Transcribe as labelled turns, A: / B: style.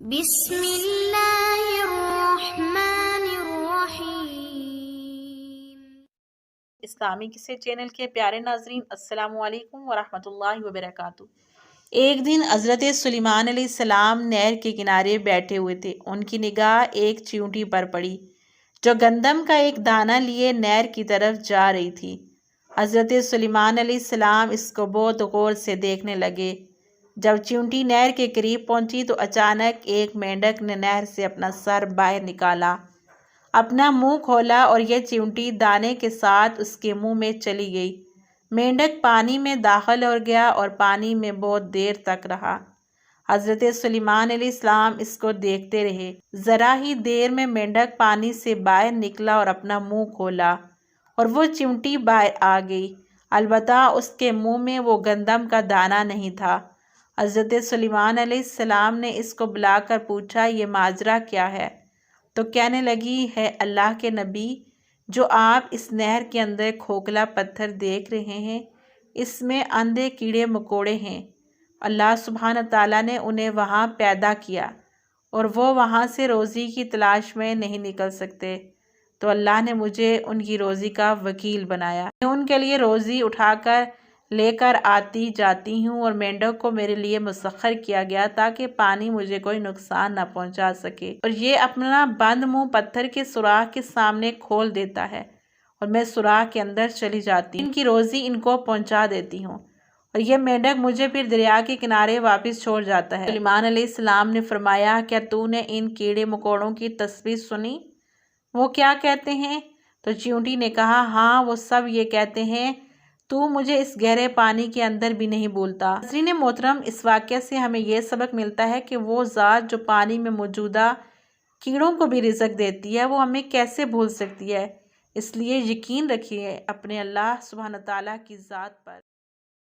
A: بسم اللہ الرحمن الرحیم۔
B: اسلامی قصے چینل کے پیارے ناظرین، السلام علیکم ورحمۃ اللہ وبرکاتہ۔ ایک دن حضرت سلیمان علیہ السلام نہر کے کنارے بیٹھے ہوئے تھے۔ ان کی نگاہ ایک چیونٹی پر پڑی جو گندم کا ایک دانہ لیے نہر کی طرف جا رہی تھی۔ حضرت سلیمان علیہ السلام اس کو بہت غور سے دیکھنے لگے۔ جب چیونٹی نہر کے قریب پہنچی تو اچانک ایک مینڈک نے نہر سے اپنا سر باہر نکالا، اپنا منہ کھولا اور یہ چیونٹی دانے کے ساتھ اس کے منہ میں چلی گئی۔ مینڈک پانی میں داخل ہو گیا اور پانی میں بہت دیر تک رہا۔ حضرت سلیمان علیہ السلام اس کو دیکھتے رہے۔ ذرا ہی دیر میں مینڈک پانی سے باہر نکلا اور اپنا منہ کھولا اور وہ چیونٹی باہر آ گئی، البتہ اس کے منہ میں وہ گندم کا دانہ نہیں تھا۔ حضرت سلیمان علیہ السلام نے اس کو بلا کر پوچھا، یہ ماجرا کیا ہے؟ تو کہنے لگی، ہے اللہ کے نبی، جو آپ اس نہر کے اندر کھوکھلا پتھر دیکھ رہے ہیں، اس میں اندھے کیڑے مکوڑے ہیں۔ اللہ سبحانہ تعالیٰ نے انہیں وہاں پیدا کیا اور وہ وہاں سے روزی کی تلاش میں نہیں نکل سکتے، تو اللہ نے مجھے ان کی روزی کا وکیل بنایا۔ میں ان کے لیے روزی اٹھا کر لے کر آتی جاتی ہوں اور مینڈک کو میرے لیے مسخر کیا گیا تاکہ پانی مجھے کوئی نقصان نہ پہنچا سکے، اور یہ اپنا بند منہ پتھر کے سوراخ کے سامنے کھول دیتا ہے اور میں سوراخ کے اندر چلی جاتی ہوں، ان کی روزی ان کو پہنچا دیتی ہوں، اور یہ مینڈک مجھے پھر دریا کے کنارے واپس چھوڑ جاتا ہے۔ سلیمان علیہ السلام نے فرمایا، کیا تو نے ان کیڑے مکوڑوں کی تصویر سنی؟ وہ کیا کہتے ہیں؟ تو چیونٹی نے کہا، ہاں، وہ سب یہ کہتے ہیں تو مجھے اس گہرے پانی کے اندر بھی نہیں بھولتا۔ ناظرین محترم، اس واقعہ سے ہمیں یہ سبق ملتا ہے کہ وہ ذات جو پانی میں موجودہ کیڑوں کو بھی رزق دیتی ہے، وہ ہمیں کیسے بھول سکتی ہے؟ اس لیے یقین رکھیے اپنے اللہ سبحانہ تعالیٰ کی ذات پر۔